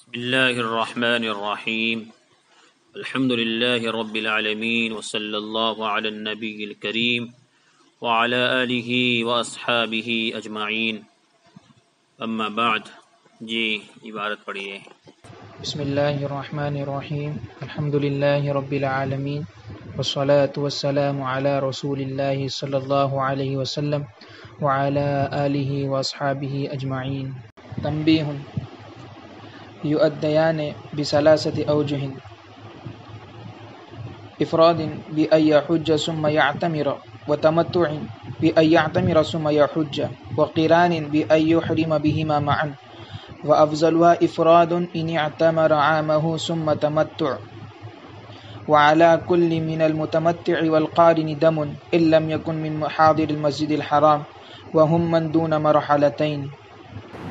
بسم اللہ الرحمن الرحیم الحمد للہ رب العالمین وصلی اللہ علی النبی الکریم وعلی آلہ واصحابہ اجمعین اما بعد۔ جی عبارت پڑھیے۔ بسم اللہ الرحمن الرحیم الحمد للہ رب العالمین والصلاة والسلام علی رسول اللہ صلی اللہ علیہ وسلم وعلی آلہ واصحابہ اجمعین۔ تنبیہ یؤدیان بثلاثة اوجہ افراد بأن يحج ثم يعتمر، وتمتع بأن يعتمر ثم يحج، وقران بأن يحرم بهما معا، وأفضلها إفراد إن اعتمر عامه ثم تمتع، وعلى كل من المتمتع والقارن دم إن لم يكن من حاضر المسجد الحرام وهم من دون مرحلتين۔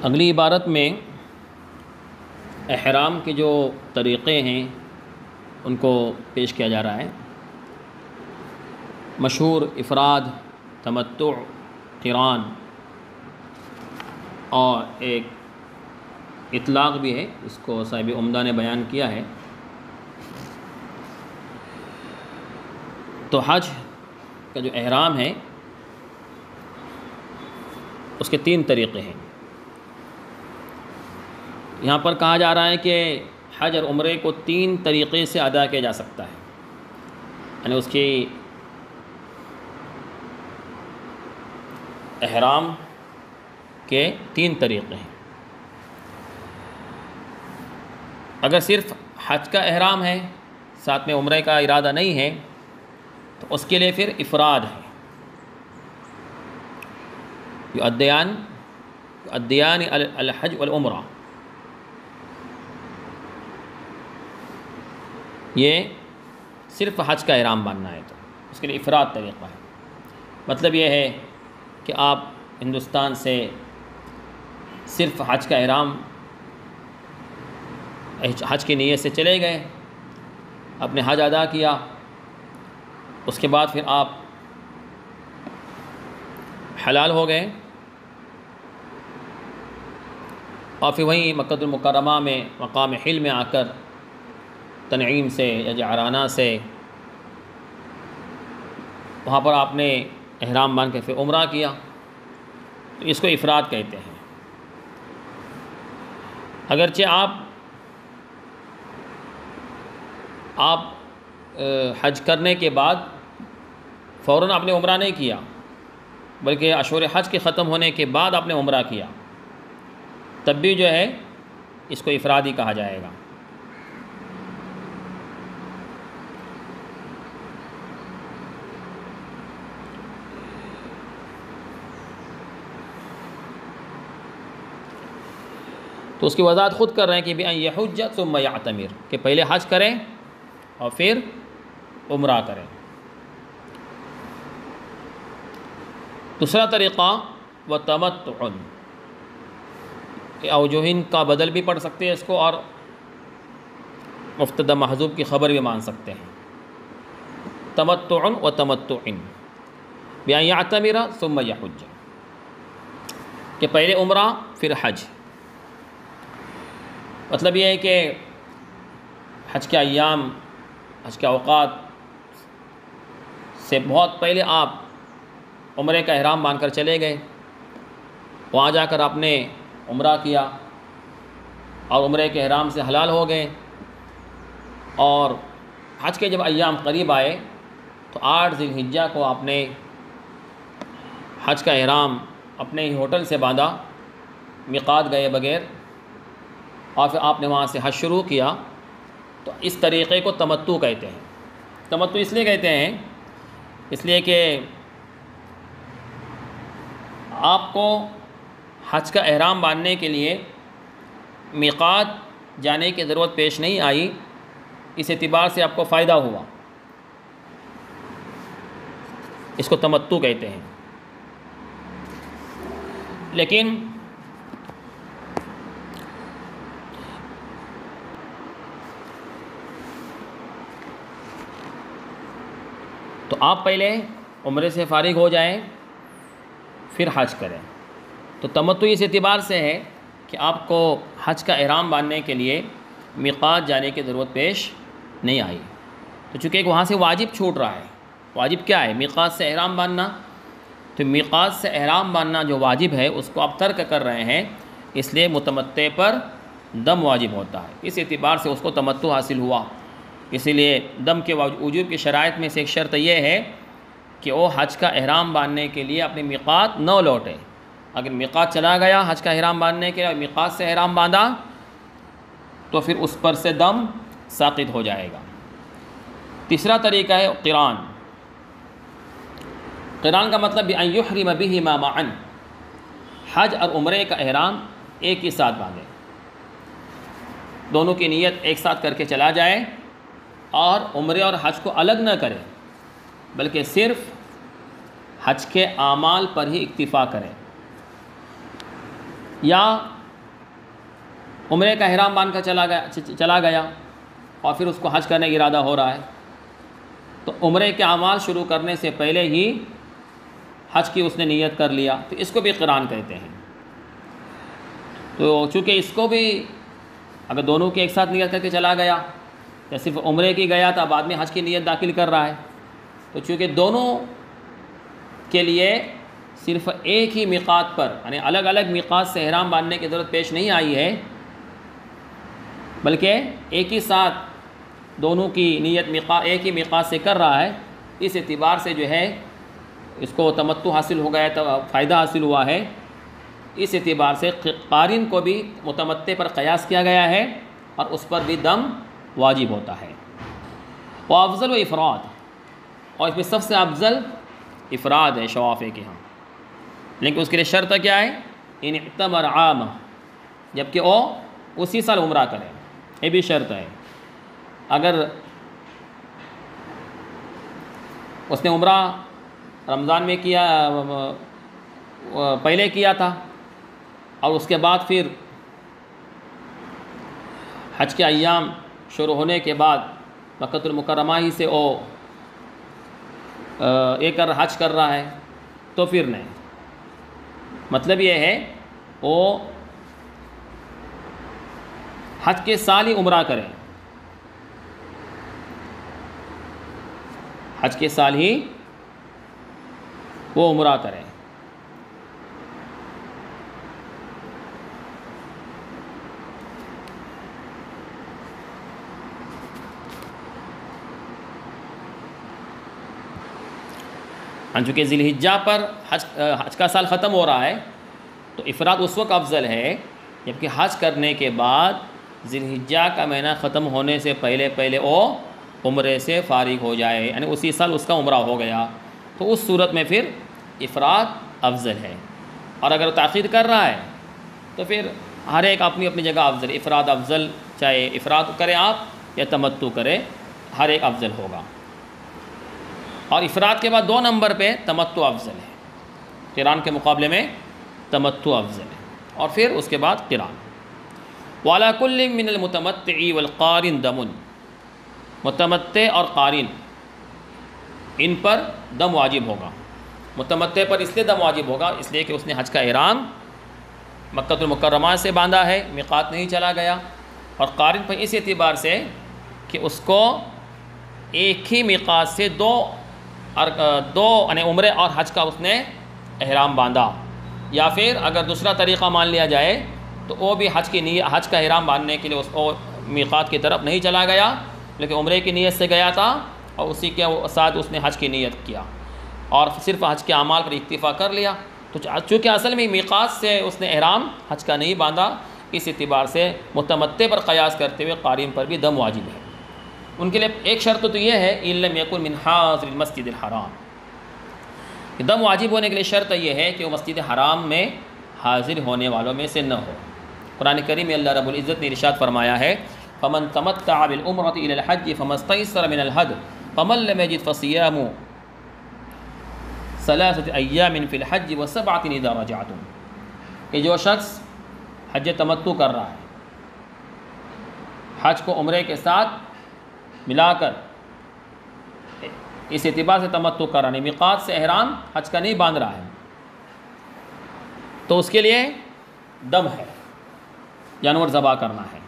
اگلی عبارت میں احرام کے جو طریقے ہیں ان کو پیش کیا جا رہا ہے۔ مشہور افراد، تمتع، قران اور ایک اطلاق بھی ہے، اس کو صاحب عمدہ نے بیان کیا ہے۔ تو حج کا جو احرام ہے اس کے 3 طریقے ہیں۔ یہاں پر کہا جا رہا ہے کہ حج اور عمرے کو 3 طریقے سے ادا کیا جا سکتا ہے، یعنی اس کی احرام کے 3 طریقے ہیں۔ اگر صرف حج کا احرام ہے، ساتھ میں عمرے کا ارادہ نہیں ہے، تو اس کے لیے پھر افراد ہے۔ یؤدیان الحج والعمرہ، یہ صرف حج کا احرام باندھنا ہے تو اس کے لیے افراد طریقہ ہے۔ مطلب یہ ہے کہ آپ ہندوستان سے صرف حج کا احرام، حج کی نیت سے چلے گئے، اپنے حج ادا کیا، اس کے بعد پھر آپ حلال ہو گئے، اور پھر وہیں مکہ المکرمہ میں مقام حل میں آ کر تنعیم سے یا جعرانہ سے وہاں پر آپ نے احرام باندھ کے پھر عمرہ کیا، تو اس کو افراد کہتے ہیں۔ اگرچہ آپ حج کرنے کے بعد فوراً آپ نے عمرہ نہیں کیا، بلکہ اشہر حج کے ختم ہونے کے بعد آپ نے عمرہ کیا، تب بھی جو ہے اس کو افراد ہی کہا جائے گا۔ تو اس کی وضاحت خود کر رہے ہیں کہ بأن یحج ثم یعتمر، کہ پہلے حج کریں اور پھر عمرہ کریں۔ دوسرا طریقہ وتمتع، اوجہن کا بدل بھی پڑھ سکتے ہیں اس کو، اور مفتدی محذوب کی خبر بھی مان سکتے ہیں۔ تمتع وتمتع بأن یعتمر ثم یحج، کہ پہلے عمرہ پھر حج۔ مطلب یہ ہے کہ حج کے ایام، حج کے اوقات سے بہت پہلے آپ عمرے کا احرام باندھ کر چلے گئے، وہاں جا کر آپ نے عمرہ کیا اور عمرے کے احرام سے حلال ہو گئے، اور حج کے جب ایام قریب آئے تو 8 ذی الحجہ کو آپ نے حج کا احرام اپنے ہی ہوٹل سے باندھا، میقات گئے بغیر، اور پھر آپ نے وہاں سے حج شروع کیا۔ تو اس طریقے کو تمتع کہتے ہیں۔ تمتع اس لیے کہتے ہیں، اس لیے کہ آپ کو حج کا احرام باندھنے کے لیے میقات جانے کی ضرورت پیش نہیں آئی، اس اعتبار سے آپ کو فائدہ ہوا، اس کو تمتع کہتے ہیں۔ لیکن تو آپ پہلے عمرے سے فارغ ہو جائیں، پھر حج کریں۔ تو تمتع اس اعتبار سے ہے کہ آپ کو حج کا احرام باندھنے کے لیے میقات جانے کی ضرورت پیش نہیں آئی، تو چونکہ ایک وہاں سے واجب چھوٹ رہا ہے. واجب کیا ہے؟ میقات سے احرام باندھنا. تو میقات سے احرام باندھنا جو واجب ہے اس کو آپ ترک کر رہے ہیں، اس لیے متمتع پر دم واجب ہوتا ہے. اس اعتبار سے اس کو تمتع حاصل ہوا. اسی لیے دم کے وجوب کی شرائط میں سے ایک شرط یہ ہے کہ وہ حج کا احرام باندھنے کے لیے اپنے میقات نہ لوٹے. اگر میقات چلا گیا حج کا احرام باندھنے کے لیے، میقات سے احرام باندھا، تو پھر اس پر سے دم ساقط ہو جائے گا. تیسرا طریقہ ہے قران. قران کا مطلب ان یحرم بہما معا، حج اور عمرے کا احرام ایک ہی ساتھ باندھے، دونوں کی نیت ایک ساتھ کر کے چلا جائے، اور عمرے اور حج کو الگ نہ کرے، بلکہ صرف حج کے اعمال پر ہی اکتفا کرے. یا عمرے کا احرام باندھ کر چلا گیا اور پھر اس کو حج کرنے کا ارادہ ہو رہا ہے، تو عمرے کے اعمال شروع کرنے سے پہلے ہی حج کی اس نے نیت کر لیا، تو اس کو بھی قران کہتے ہیں. تو چونکہ اس کو بھی اگر دونوں کی ایک ساتھ نیت کر کے چلا گیا، یا صرف عمرے کی گیا تھا بعد میں حج کی نیت داخل کر رہا ہے، تو چونکہ دونوں کے لیے صرف ایک ہی میقات پر، یعنی الگ الگ میقات سے احرام باندھنے کی ضرورت پیش نہیں آئی ہے، بلکہ ایک ہی ساتھ دونوں کی نیت ایک ہی میقات سے کر رہا ہے، اس اعتبار سے جو ہے اس کو تمتع حاصل ہو گیا، تو فائدہ حاصل ہوا ہے. اس اعتبار سے قارن کو بھی متمتع پر قیاس کیا گیا ہے اور اس پر بھی دم واجب ہوتا ہے. وافضل و افراد، اور اس میں سب سے افضل افراد ہے شوافے کے ہاں، لیکن اس کے لیے شرط کیا ہے؟ ان اعتمر عام، جبکہ وہ اسی سال عمرہ کرے، یہ بھی شرط ہے. اگر اس نے عمرہ رمضان میں کیا، پہلے کیا تھا، اور اس کے بعد پھر حج کے ایام شروع ہونے کے بعد مکہ المکرمہ ہی سے وہ ایک حج کر رہا ہے، تو پھر نہیں. مطلب یہ ہے وہ حج کے سال ہی عمرہ کرے، حج کے سال ہی وہ عمرہ کرے. چونکہ ذی الحجہ پر حج کا سال ختم ہو رہا ہے، تو افراد اس وقت افضل ہے جبکہ حج کرنے کے بعد ذی الحجہ کا مہینہ ختم ہونے سے پہلے وہ عمرے سے فارغ ہو جائے، یعنی اسی سال اس کا عمرہ ہو گیا، تو اس صورت میں پھر افراد افضل ہے. اور اگر تاخیر کر رہا ہے تو پھر ہر ایک اپنی اپنی جگہ افضل. افراد افضل، چاہے افراد کریں آپ یا تمتع کریں، ہر ایک افضل ہوگا. اور افراد کے بعد 2 نمبر پہ تمتع افضل ہے، قران کے مقابلے میں تمتع افضل ہے. اور پھر اس کے بعد قران. وعلی کل من المتمتع والقارن دم، متمتع اور قارن ان پر دم واجب ہوگا. متمتع پر اس لیے دم واجب ہوگا اس لیے کہ اس نے حج کا احرام مکہ المکرمہ سے باندھا ہے، میقات نہیں چلا گیا. اور قارن پر اس اعتبار سے کہ اس کو ایک ہی میقات سے دو یعنی عمرے اور حج کا اس نے احرام باندھا. یا پھر اگر دوسرا طریقہ مان لیا جائے تو وہ بھی حج کا احرام باندھنے کے لیے اس کو میقات کی طرف نہیں چلا گیا، لیکن عمرے کی نیت سے گیا تھا، اور اسی کے ساتھ اس نے حج کی نیت کیا اور صرف حج کے اعمال پر اکتفا کر لیا. تو چونکہ اصل میں میقات سے اس نے احرام حج کا نہیں باندھا، اس اعتبار سے متمتع پر قیاس کرتے ہوئے قارن پر بھی دم واجب ہے. ان کے لیے ایک شرط تو یہ ہے ان لم یکن من حاضر المسجد الحرام، کہ دم واجب ہونے کے لیے شرط یہ ہے کہ وہ مسجد حرام میں حاضر ہونے والوں میں سے نہ ہو. قرآن کریم میں اللہ رب العزت نے ارشاد فرمایا ہے فمن تمتع بالعمرۃ الی الحج فما استيسر من الهدی فمن لم يجد فصيام 3 ایام فی الحج و7 اذا رجعتم، کہ جو شخص حج تمتع کر رہا ہے، حج کو عمرے کے ساتھ ملا کر اس اعتبار سے تمتع کر رہا ہے، میقات سے احرام حج کا نہیں باندھ رہا ہے، تو اس کے لیے دم ہے. جانور ذبح کرنا ہے.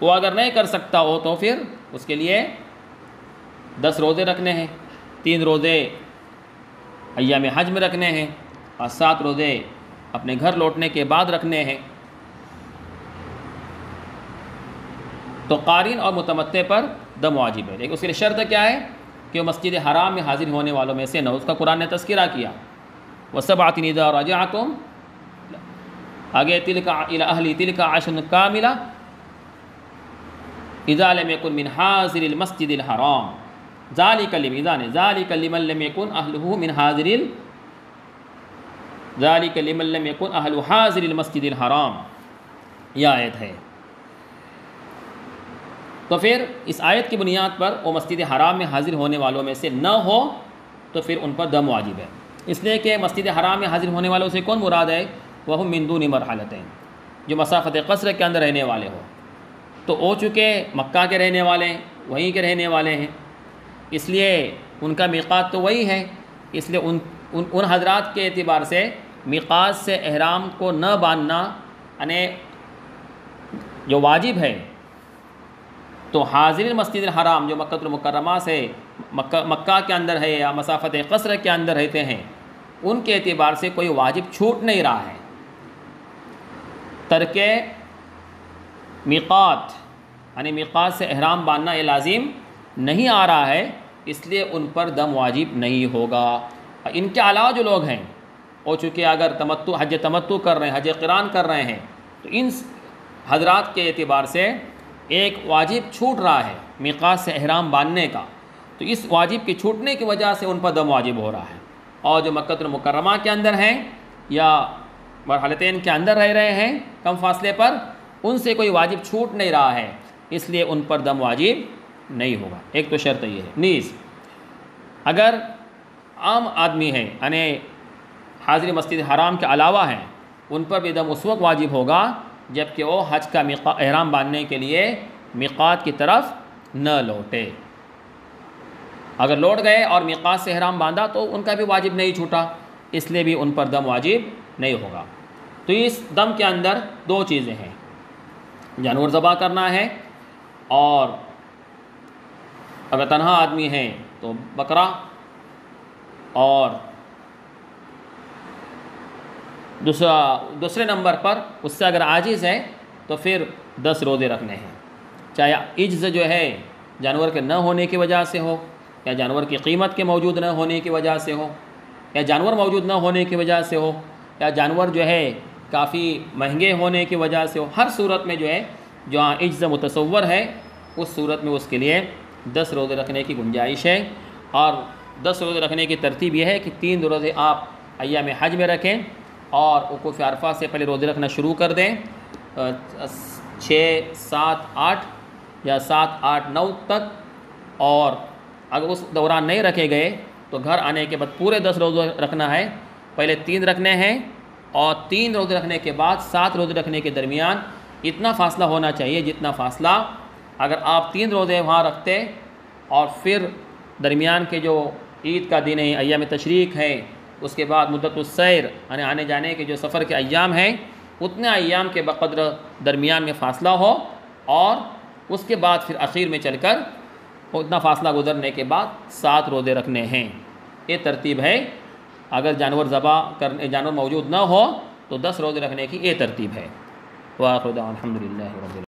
وہ اگر نہیں کر سکتا ہو تو پھر اس کے لیے 10 روزے رکھنے ہیں. 3 روزے ایام حج میں رکھنے ہیں اور 7 روزے اپنے گھر لوٹنے کے بعد رکھنے ہیں. تو قارن اور متمتع پر دم واجب ہے، لیکن اس کے لیے شرط کیا ہے کہ وہ مسجد حرام میں حاضر ہونے والوں میں سے نہ. اس کا قرآن نے تذکرہ کیا، وَسَبْعَةٍ إِذَا رَجَعْتُمْ، آگے تِلْكَ إِلَى أَهْلِ تِلْكَ عَشْرٌ كَامِلَةٌ إِذَا لَمْ يَكُنْ مِنْ حَاضِرِ الْمَسْجِدِ الْحَرَامِ ذَلِكَ لِمَنْ لَمْ يَكُنْ أَهْلُهُ مِنْ ذَلِكَ لِمَنْ لَمْ يَكُنْ أَهْلُ حَاضِرِ الْمَسْجِدِ الْحَرَامِ. یہ آیت ہے. تو پھر اس آیت کی بنیاد پر وہ مسجد حرام میں حاضر ہونے والوں میں سے نہ ہو تو پھر ان پر دم واجب ہے. اس لیے کہ مسجد حرام میں حاضر ہونے والوں سے کون مراد ہے؟ وَهُمْ مِن دُونِ مَرْحَلَتَيْن، جو مسافت قصر کے اندر رہنے والے ہو. تو وہ چونکہ مکہ کے رہنے والے ہیں، وہیں کے رہنے والے ہیں، اس لیے ان کا میقات تو وہی ہے. اس لیے ان حضرات کے اعتبار سے میقات سے احرام کو نہ باندھنا یعنی جو واجب ہے. تو حاضر مسجد الحرام جو مکہ المکرمہ سے مکہ کے اندر ہے یا مسافت قصر کے اندر رہتے ہیں، ان کے اعتبار سے کوئی واجب چھوٹ نہیں رہا ہے. ترک میقات یعنی میقات سے احرام باندھنا یہ لازم نہیں آ رہا ہے، اس لیے ان پر دم واجب نہیں ہوگا. ان کے علاوہ جو لوگ ہیں وہ چونکہ اگر حج تمتع کر رہے ہیں، حج قران کر رہے ہیں، تو ان حضرات کے اعتبار سے ایک واجب چھوٹ رہا ہے میقات سے احرام باندھنے کا. تو اس واجب کے چھوٹنے کی وجہ سے ان پر دم واجب ہو رہا ہے. اور جو مکہ المکرمہ کے اندر ہیں یا مرحلتین کے اندر رہ رہے ہیں کم فاصلے پر، ان سے کوئی واجب چھوٹ نہیں رہا ہے، اس لیے ان پر دم واجب نہیں ہوگا. ایک تو شرط یہ ہے. نیز اگر عام آدمی ہیں یعنی حاضر مسجد حرام کے علاوہ ہیں، ان پر بھی دم اس وقت واجب ہوگا جب کہ وہ حج کا احرام باندھنے کے لیے میقات کی طرف نہ لوٹے. اگر لوٹ گئے اور میقات سے احرام باندھا تو ان کا بھی واجب نہیں چھوٹا، اس لیے بھی ان پر دم واجب نہیں ہوگا. تو اس دم کے اندر 2 چیزیں ہیں، جانور ذبح کرنا ہے، اور اگر تنہا آدمی ہیں تو بکرا، اور دوسرے نمبر پر اس سے اگر عاجز ہے تو پھر 10 روزے رکھنے ہیں. چاہے عجز جو ہے جانور کے نہ ہونے کی وجہ سے ہو، یا جانور کی قیمت کے موجود نہ ہونے کی وجہ سے ہو، یا جانور موجود نہ ہونے کی وجہ سے ہو، یا جانور جو ہے کافی مہنگے ہونے کی وجہ سے ہو. ہر صورت میں جو ہے جہاں عجز متصور ہے اس صورت میں اس کے لیے 10 روزے رکھنے کی گنجائش ہے. اور 10 روزے رکھنے کی ترتیب یہ ہے کہ 3 روزے آپ ایام حج میں رکھیں اور وقوف عرفہ سے پہلے روزے رکھنا شروع کر دیں 6، 7، 8 یا 7، 8، 9 تک. اور اگر اس دوران نہیں رکھے گئے تو گھر آنے کے بعد پورے 10 روزے رکھنا ہے. پہلے 3 رکھنے ہیں اور 3 روزے رکھنے کے بعد 7 روزے رکھنے کے درمیان اتنا فاصلہ ہونا چاہیے جتنا فاصلہ اگر آپ 3 روزے وہاں رکھتے اور پھر درمیان کے جو عید کا دن ہے، ایام تشریق ہے، اس کے بعد مدت السیر یعنی آنے جانے کے جو سفر کے ایام ہیں، اتنے ایام کے بقدر درمیان میں فاصلہ ہو، اور اس کے بعد پھر اخیر میں چل کر اتنا فاصلہ گزرنے کے بعد 7 روزے رکھنے ہیں. یہ ترتیب ہے. اگر جانور موجود نہ ہو تو 10 روزے رکھنے کی یہ ترتیب ہے. وآخر دعوانا الحمدللہ رب العالمین.